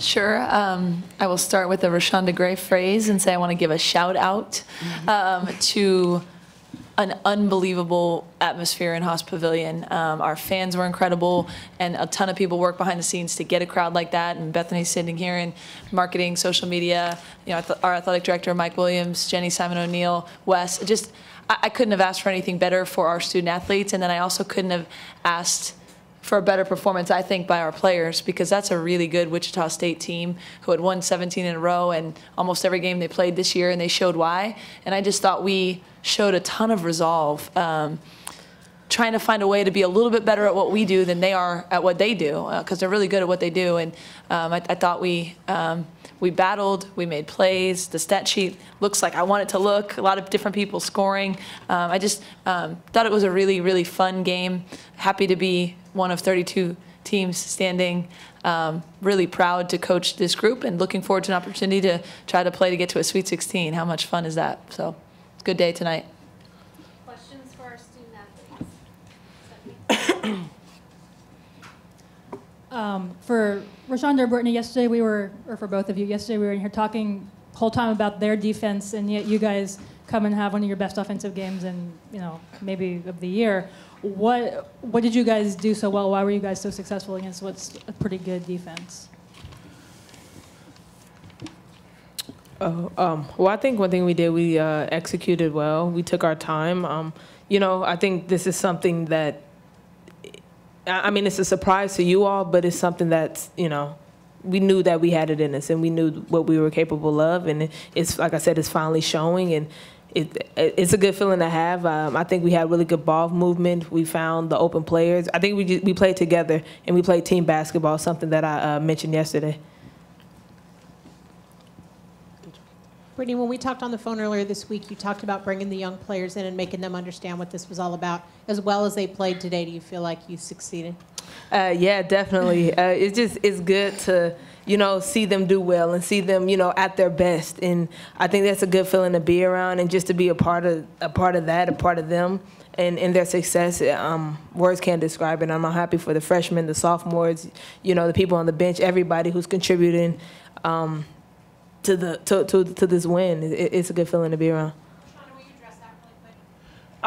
Sure. I will start with a Rashonda Gray phrase and say I want to give a shout out to an unbelievable atmosphere in Haas Pavilion. Our fans were incredible, and a ton of people worked behind the scenes to get a crowd like that. And Bethany's sitting here in marketing, social media, our athletic director, Mike Williams, Jenny Simon O'Neill, Wes. Just, I couldn't have asked for anything better for our student athletes, and then I also couldn't have asked for a better performance, I think, by our players, because that's a really good Wichita State team who had won 17 in a row and almost every game they played this year, and they showed why. And I just thought we showed a ton of resolve, trying to find a way to be a little bit better at what we do than they are at what they do, because they're really good at what they do. And I thought we battled, we made plays. The stat sheet looks like I want it to look. A lot of different people scoring. I just thought it was a really, really fun game. Happy to be one of 32 teams standing. Really proud to coach this group and looking forward to an opportunity to try to play to get to a Sweet 16. How much fun is that? So it's a good day tonight. Questions for our student athletes? For Rashonda or Brittany, yesterday or for both of you, yesterday we were in here talking the whole time about their defense, and yet you guys come and have one of your best offensive games in, maybe of the year. What did you guys do so well? Why were you guys so successful against what's a pretty good defense? Well, I think one thing we did, we executed well. We took our time. I think this is something that, it's a surprise to you all, but it's something that's, we knew that we had it in us, and we knew what we were capable of, and it's, like I said, it's finally showing, and it's a good feeling to have. I think we had really good ball movement. We found the open players. I think we played together, and we played team basketball, something that I mentioned yesterday. Brittany, when we talked on the phone earlier this week, you talked about bringing the young players in and making them understand what this was all about. As well as they played today, do you feel like you succeeded? Yeah, definitely. It's good to, see them do well and see them, at their best. And I think that's a good feeling to be around, and just to be a part of them and their success. Words can't describe it. I'm happy for the freshmen, the sophomores, the people on the bench, everybody who's contributing to this win. It's a good feeling to be around. Shauna, will you address that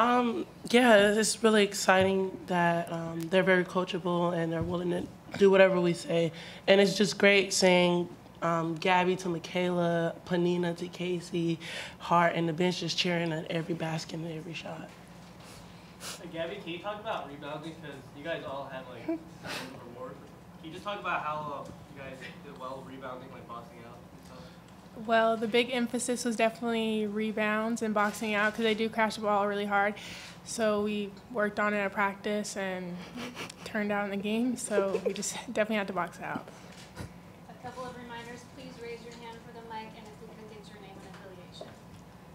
really quick? Yeah, it's really exciting that they're very coachable and they're willing to do whatever we say. And it's just great seeing Gabby to Michaela, Panina to Casey, Hart, and the bench just cheering at every basket and every shot. Hey, Gabby, can you talk about rebounding? Because you guys all had some awards. Can you just talk about how you guys did well rebounding, boxing out and stuff? Well, the big emphasis was definitely rebounds and boxing out, because they do crash the ball really hard. So we worked on it at practice and turned out in the game. So we just definitely had to box out. A couple of reminders. Please raise your hand for the mic, and if we can get your name and affiliation.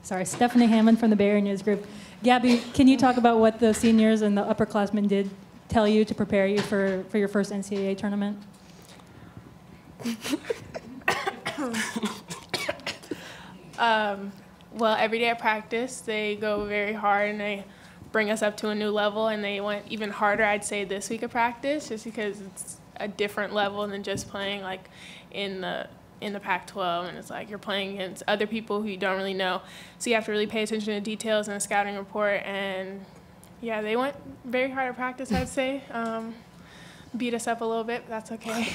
Sorry, Stephanie Hammond from the Bay Area News Group. Gabby, can you talk about what the seniors and the upperclassmen did tell you to prepare you for your first NCAA tournament? Well, every day at practice, they go very hard and they bring us up to a new level, and they went even harder, I'd say, this week of practice, just because it's a different level than just playing in the Pac-12, and it's you're playing against other people who you don't really know, so you have to really pay attention to details in the scouting report. And yeah, they went very hard at practice, I'd say. Beat us up a little bit, but that's okay.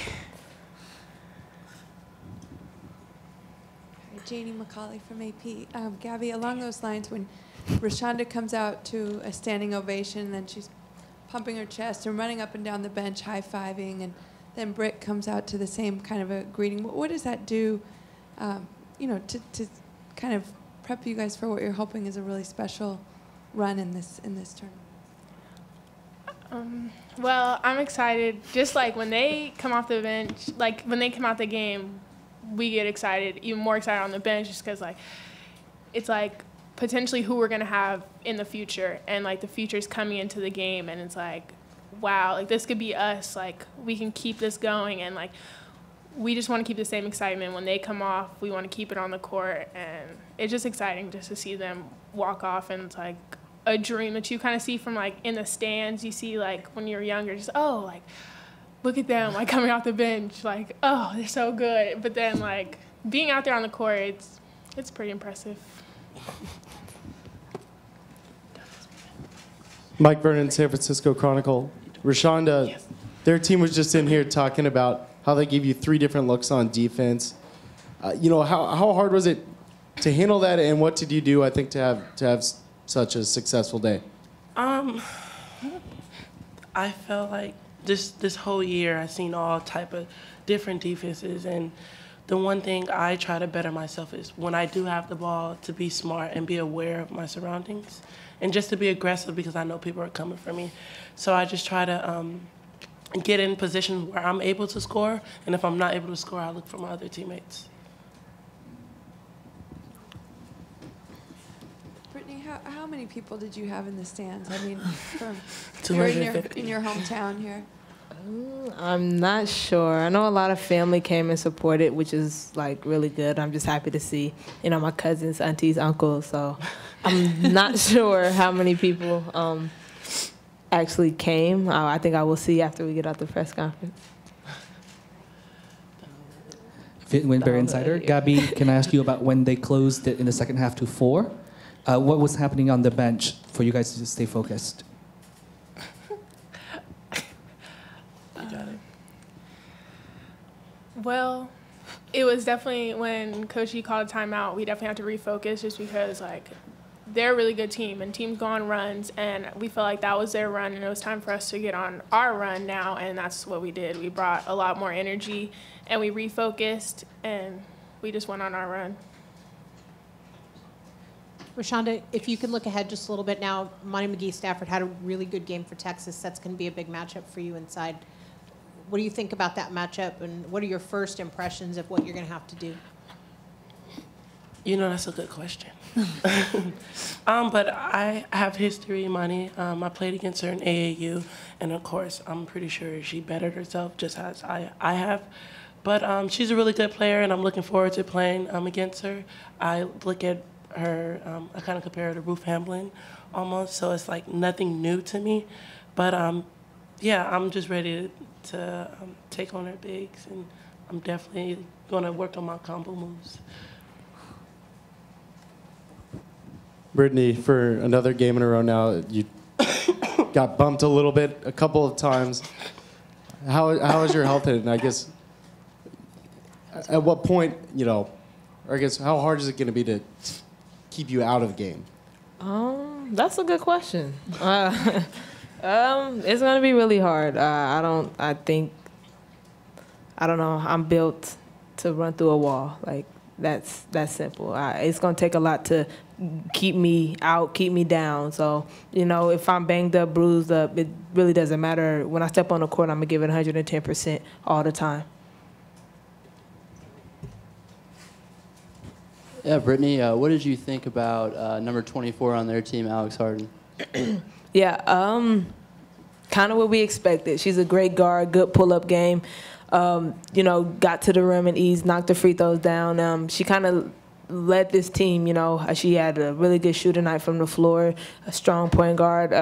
Janie McCauley from AP. Gabby, along those lines, when Rashonda comes out to a standing ovation, and then she's pumping her chest and running up and down the bench, high-fiving, and then Britt comes out to the same kind of a greeting. What does that do, to kind of prep you guys for what you're hoping is a really special run in this tournament? Well, I'm excited. Just when they come off the bench, when they come out the game, we get excited, even more excited on the bench, just because it's potentially who we're gonna have in the future, and the future's coming into the game, and it's wow, this could be us. We can keep this going, and we just want to keep the same excitement when they come off. We want to keep it on the court, and it's just exciting just to see them walk off, and it's a dream that you kind of see from in the stands. You see when you're younger, just look at them, like, coming off the bench, like, oh, they're so good. But then, like, being out there on the court, it's pretty impressive. Mike Vernon, San Francisco Chronicle. Rashonda, their team was just in here talking about how they gave you 3 different looks on defense. You know, how hard was it to handle that, and what did you do, I think, to have such a successful day? I felt like this whole year I've seen all type of different defenses, and the one thing I try to better myself is when I do have the ball to be smart and be aware of my surroundings and just to be aggressive because I know people are coming for me. So I just try to get in positions where I'm able to score, and if I'm not able to score, I look for my other teammates. Brittany, how many people did you have in the stands? I mean, from 250. in your hometown here. I'm not sure. I know a lot of family came and supported, which is like really good. I'm just happy to see, you know, my cousins, aunties, uncles. So I'm not sure how many people actually came. I think I will see after we get out the press conference. Winberry Insider. Gabby, can I ask you about when they closed it in the second half to 4? What was happening on the bench for you guys to stay focused? Well, it was definitely when Coach E called a timeout, we definitely had to refocus just because, like, they're a really good team and teams go on runs, and we felt like that was their run and it was time for us to get on our run now, and that's what we did. We brought a lot more energy and we refocused and we just went on our run. Rashonda, if you can look ahead just a little bit now, Monty McGee-Stafford had a really good game for Texas. That's going to be a big matchup for you inside. What do you think about that matchup, and what are your first impressions of what you're going to have to do? You know, that's a good question. But I have history, Monty. I played against her in AAU, and of course, I'm pretty sure she bettered herself just as I have. But she's a really good player, and I'm looking forward to playing against her. I look at her, I kind of compare her to Ruth Hamblin almost, so it's like nothing new to me. But yeah, I'm just ready to take on her bigs, and I'm definitely going to work on my combo moves. Brittany, for another game in a row now, you got bumped a little bit a couple of times. How is your health? And I guess at what point, you know, or I guess how hard is it going to be to keep you out of the game? That's a good question. It's gonna be really hard. I don't know. I'm built to run through a wall. Like that's simple. It's gonna take a lot to keep me out, keep me down. So, you know, if I'm banged up, bruised up, it really doesn't matter. When I step on the court, I'm gonna give it 110% all the time. Yeah, Brittany, what did you think about number 24 on their team, Alex Harden? Yeah, kind of what we expected. She's a great guard, good pull-up game. You know, got to the rim and ease, knocked the free throws down. She kind of led this team, you know. She had a really good shooting night from the floor, a strong point guard.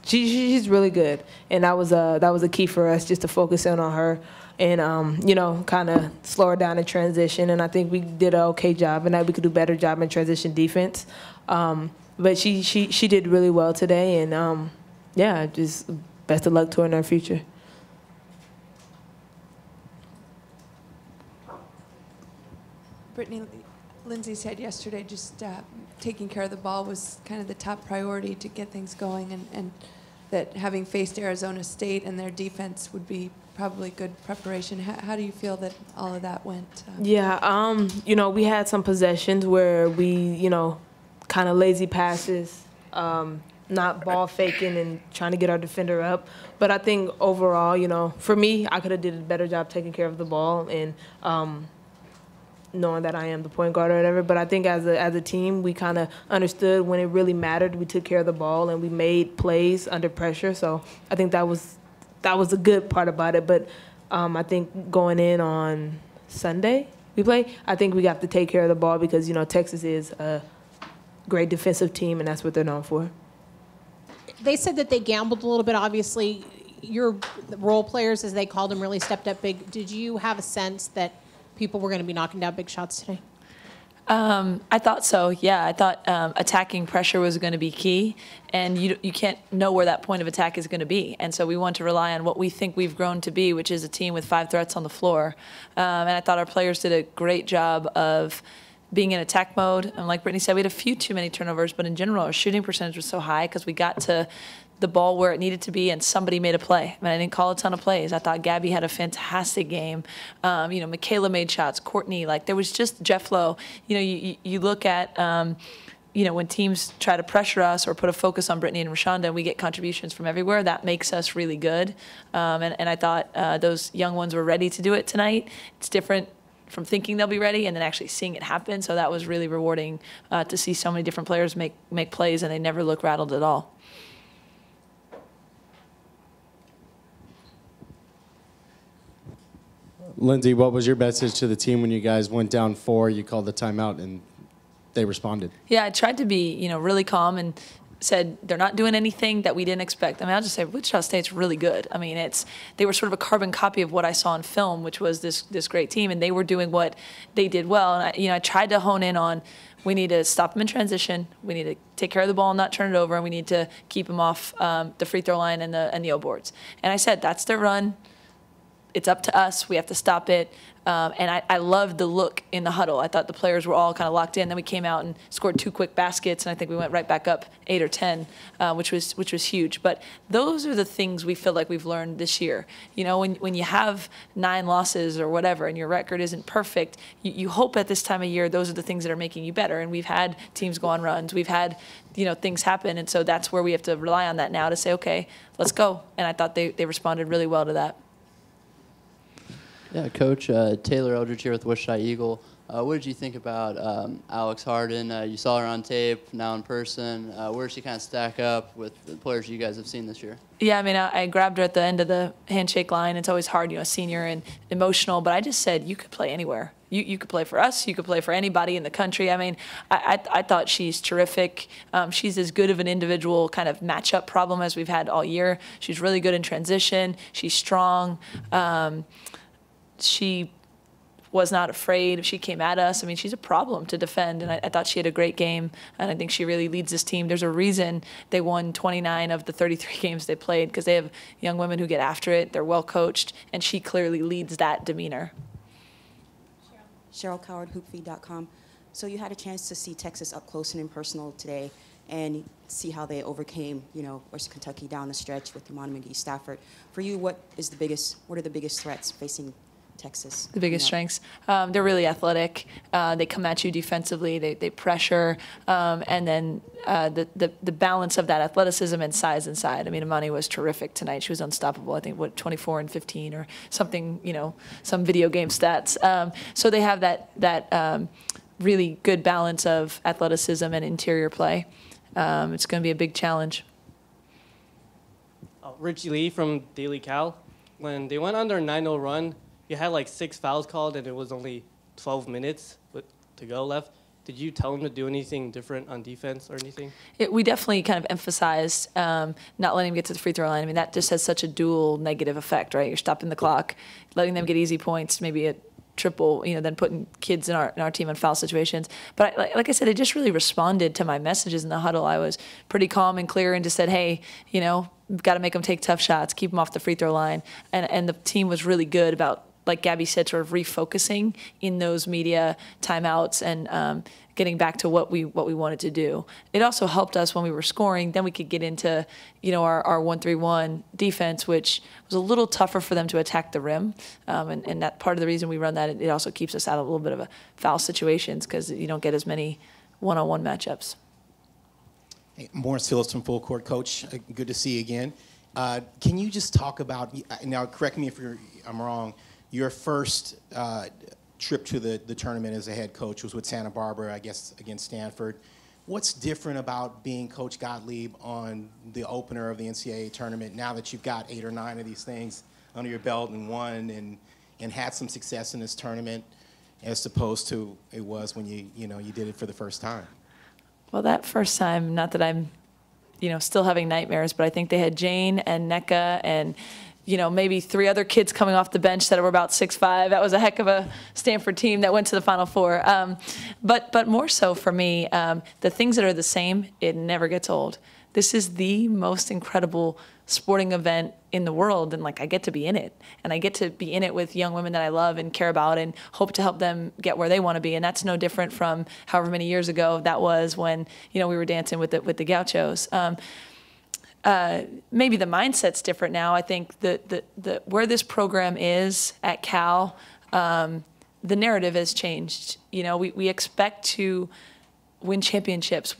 She's really good, and that was a key for us, just to focus in on her and, you know, kind of slow her down in transition. And I think we did an okay job, and that we could do a better job in transition defense. But she did really well today, and yeah, just best of luck to her in her future. Brittany, Lindsay said yesterday just taking care of the ball was kind of the top priority to get things going, and that having faced Arizona State and their defense would be probably good preparation. How do you feel that all of that went? Yeah, you know, we had some possessions where we, you know, kind of lazy passes, not ball faking and trying to get our defender up. But I think overall, you know, for me, I could have did a better job taking care of the ball and knowing that I am the point guard or whatever. But I think as a team, we kind of understood when it really mattered. We took care of the ball and we made plays under pressure. So I think that was a good part about it. But I think going in on Sunday we play, I think we got to take care of the ball because, you know, Texas is a great defensive team and that's what they're known for. They said that they gambled a little bit, obviously. your role players, as they called them, really stepped up big. Did you have a sense that people were going to be knocking down big shots today? I thought so. Yeah, I thought attacking pressure was going to be key, and you can't know where that point of attack is going to be. And so we want to rely on what we think we've grown to be, which is a team with 5 threats on the floor. And I thought our players did a great job of being in attack mode. And like Brittany said, we had a few too many turnovers, but in general, our shooting percentage was so high because we got to the ball where it needed to be, and somebody made a play. I mean, I didn't call a ton of plays. I thought Gabby had a fantastic game. Michaela made shots. Courtney, there was just Jeff Lowe. You look at, when teams try to pressure us or put a focus on Brittany and Rashonda, and we get contributions from everywhere, that makes us really good. And I thought those young ones were ready to do it tonight. It's different from thinking they'll be ready and then actually seeing it happen. So that was really rewarding to see so many different players make plays, and they never look rattled at all. Lindsay, what was your message to the team when you guys went down 4? You called the timeout and they responded. Yeah, I tried to be, really calm and said they're not doing anything that we didn't expect. I mean, I'll just say Wichita State's really good. I mean, they were sort of a carbon copy of what I saw in film, which was this great team, and they were doing what they did well. And I tried to hone in on, we need to stop them in transition. We need to take care of the ball and not turn it over, and we need to keep them off the free throw line and the O boards. And I said, that's their run. It's up to us. We have to stop it. And I loved the look in the huddle. I thought the players were all kind of locked in. Then we came out and scored 2 quick baskets, and I think we went right back up 8 or 10, which was huge. But those are the things we feel like we've learned this year. When you have 9 losses or whatever, and your record isn't perfect, you hope at this time of year those are the things that are making you better. And we've had teams go on runs. We've had things happen, and so that's where we have to rely on that now to say, okay, let's go. And I thought they responded really well to that. Yeah, Coach, Taylor Eldridge here with Wichita Eagle. What did you think about Alex Harden? You saw her on tape, now in person. Where does she kind of stack up with the players you guys have seen this year? Yeah, I mean, I grabbed her at the end of the handshake line. It's always hard, senior and emotional, but I just said, you could play anywhere. You could play for us. You could play for anybody in the country. I mean, I thought she's terrific. She's as good of an individual kind of matchup problem as we've had all year. She's really good in transition. She's strong. She was not afraid if she came at us. I mean, she's a problem to defend, and I thought she had a great game, and I think she really leads this team. There's a reason they won 29 of the 33 games they played, because they have young women who get after it. They're well coached, and she clearly leads that demeanor. Cheryl Coward, hoopfeed.com. So you had a chance to see Texas up close and impersonal today and see how they overcame, Western Kentucky down the stretch with Imani McGee Stafford. For you, what are the biggest threats facing Texas? The biggest strengths. They're really athletic. They come at you defensively. They pressure, and then the balance of that athleticism and size inside. I mean, Imani was terrific tonight. She was unstoppable. I think 24 and 15 or something. Some video game stats. So they have that really good balance of athleticism and interior play. It's going to be a big challenge. Richie Lee from Daily Cal. When they went under a 9-0 run, you had 6 fouls called, and it was only 12 minutes to go left. Did you tell them to do anything different on defense or anything? We definitely kind of emphasized not letting them get to the free throw line. I mean, that just has such a dual negative effect, right? You're stopping the clock, letting them get easy points, maybe a triple, then putting kids in our team in foul situations. But like I said, it just really responded to my messages in the huddle. I was pretty calm and clear and just said, hey, we've got to make them take tough shots, keep them off the free throw line. And the team was really good about, like Gabby said, sort of refocusing in those media timeouts and getting back to what we wanted to do. It also helped us when we were scoring. Then we could get into our 1-3-1 defense, which was a little tougher for them to attack the rim. And that part of the reason we run that, it also keeps us out of a little bit of a foul situations because you don't get as many one-on-one matchups. Hey, Morris Phillips from Full Court. Coach, good to see you again. Can you just talk about, now correct me if I'm wrong, your first trip to the tournament as a head coach was with Santa Barbara, I guess, against Stanford. What's different about being Coach Gottlieb on the opener of the NCAA tournament now that you've got 8 or 9 of these things under your belt and won and had some success in this tournament as opposed to it was when you did it for the first time? Well, that first time, not that I'm still having nightmares, but I think they had Jane and NECA and, maybe 3 other kids coming off the bench that were about 6'5". That was a heck of a Stanford team that went to the Final Four. But more so for me, the things that are the same, it never gets old. This is the most incredible sporting event in the world, and I get to be in it, and I get to be in it with young women that I love and care about and hope to help them get where they want to be. And that's no different from however many years ago that was when we were dancing with the Gauchos. Maybe the mindset's different now. I think the where this program is at Cal, the narrative has changed. We expect to win championships.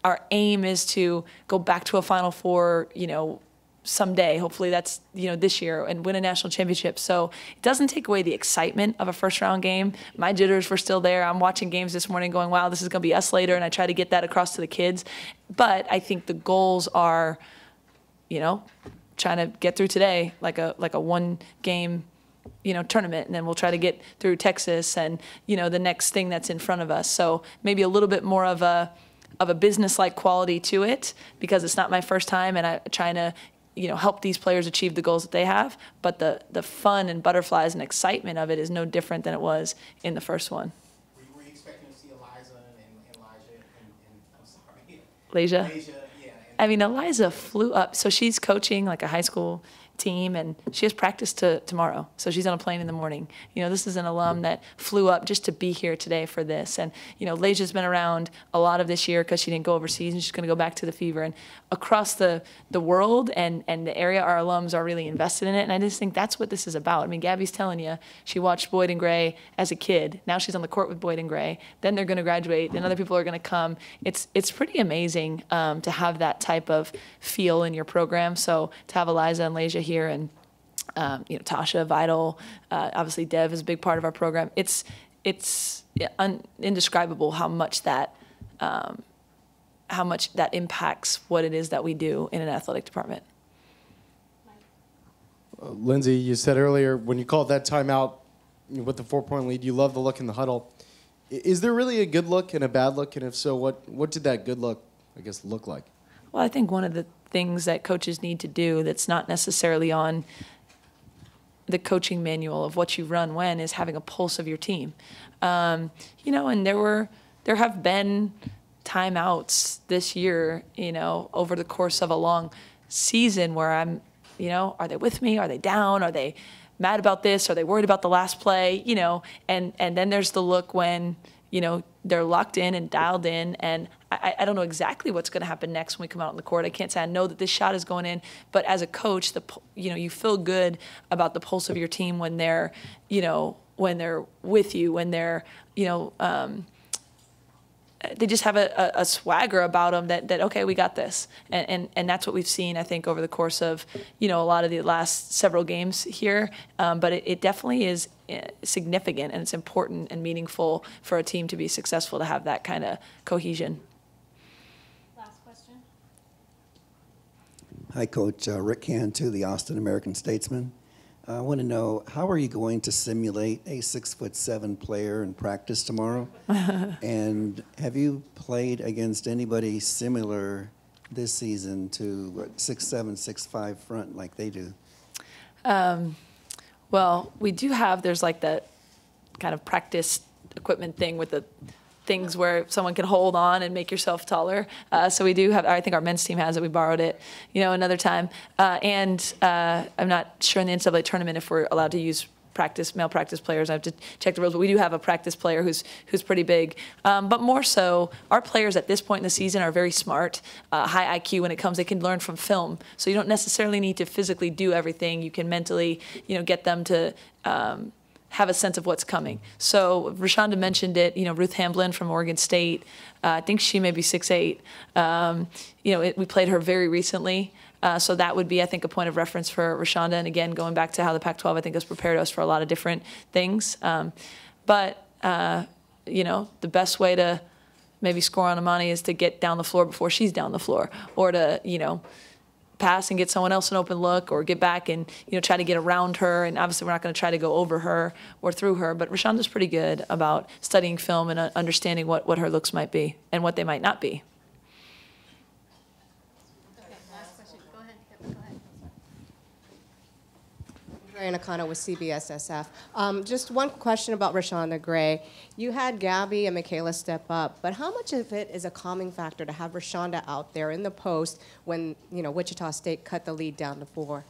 Our aim is to go back to a Final Four, someday. Hopefully that's, this year, and win a national championship. So it doesn't take away the excitement of a first-round game. My jitters were still there. I'm watching games this morning going, wow, this is going to be us later, and I try to get that across to the kids. But I think the goals are, trying to get through today, like a one-game, tournament, and then we'll try to get through Texas and, the next thing that's in front of us. So maybe a little bit more of a business-like quality to it, because it's not my first time, and I'm trying to help these players achieve the goals that they have. But the fun and butterflies and excitement of it is no different than it was in the first one. Were you expecting to see Eliza and Elijah and I'm sorry, Elijah? Yeah. I mean, Eliza flew up. So she's coaching a high school team, and she has practice tomorrow. So she's on a plane in the morning. This is an alum that flew up just to be here today for this. And, Leja's been around a lot of this year because she didn't go overseas, and she's going to go back to the Fever. And across the world and the area, our alums are really invested in it. And I just think that's what this is about. I mean, Gabby's telling you, she watched Boyd and Gray as a kid. Now she's on the court with Boyd and Gray. Then they're going to graduate. Then other people are going to come. It's pretty amazing to have that type of feel in your program. So to have Eliza and Leja here, and Tasha, Vital, obviously Dev is a big part of our program. It's indescribable how much that impacts what it is that we do in an athletic department. Lindsay, you said earlier when you called that timeout with the 4-point lead, you love the look in the huddle. Is there really a good look and a bad look? And if so, what did that good look, look like? Well, I think one of the things that coaches need to do that's not necessarily on the coaching manual of what you run when is having a pulse of your team. And there have been timeouts this year, over the course of a long season where I'm, are they with me? Are they down? Are they mad about this? Are they worried about the last play? And then there's the look when, they're locked in and dialed in, and I don't know exactly what's going to happen next when we come out on the court. I can't say I know that this shot is going in, but as a coach, you feel good about the pulse of your team when they're, when they're with you, when they're, they just have a swagger about them that okay, we got this, and that's what we've seen, I think, over the course of a lot of the last several games here. But it definitely is significant, and it's important and meaningful for a team to be successful to have that kind of cohesion. Last question. Hi, Coach. Rick Cantu, the Austin American-Statesman. I want to know, how are you going to simulate a 6'7" player in practice tomorrow? And have you played against anybody similar this season to 6'7", 6'5" front like they do? Well, we do have, there's that kind of practice equipment thing with the things where someone can hold on and make yourself taller. So we do have, I think our men's team has it. We borrowed it, another time. And I'm not sure in the NCAA tournament if we're allowed to use male practice players. I have to check the rules, but we do have a practice player who's pretty big. But more so, our players at this point in the season are very smart, high IQ when it comes. They can learn from film. So you don't necessarily need to physically do everything. You can mentally, get them to have a sense of what's coming. So Rashonda mentioned it, Ruth Hamblin from Oregon State, I think she may be 6'8". We played her very recently. So that would be, I think, a point of reference for Rashonda. And again, going back to how the Pac-12, I think, has prepared us for a lot of different things. But the best way to maybe score on Amani is to get down the floor before she's down the floor, or to, pass and get someone else an open look, or get back and try to get around her. And obviously we're not going to try to go over her or through her, but Rashonda's pretty good about studying film and understanding what her looks might be and what they might not be. Mariana Cano with CBSSF. Just one question about Rashonda Gray. You had Gabby and Michaela step up, but how much of it is a calming factor to have Rashonda out there in the post when, you know, Wichita State cut the lead down to 4?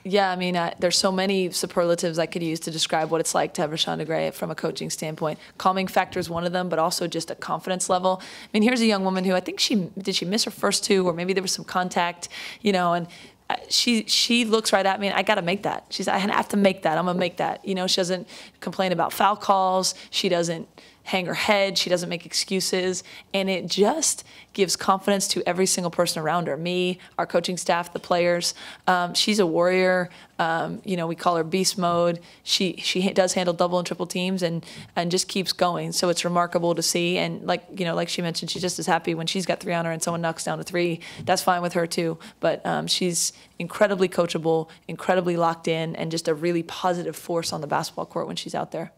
Yeah, I mean, there's so many superlatives I could use to describe what it's like to have Rashonda Gray from a coaching standpoint. Calming factor is one of them, but also just a confidence level. I mean, here's a young woman who I think did she miss her first 2, or maybe there was some contact, you know, and she looks right at me and I got to make that. I have to make that. I'm going to make that. You know, she doesn't complain about foul calls. She doesn't hang her head. She doesn't make excuses. And it just gives confidence to every single person around her, me, our coaching staff, the players. She's a warrior. You know, we call her beast mode. She does handle double and triple teams and just keeps going. So it's remarkable to see. And like, you know, like she mentioned, she's just as happy when she's got 3 on her and someone knocks down a 3. That's fine with her too. But she's incredibly coachable, incredibly locked in, and just a really positive force on the basketball court when she's out there.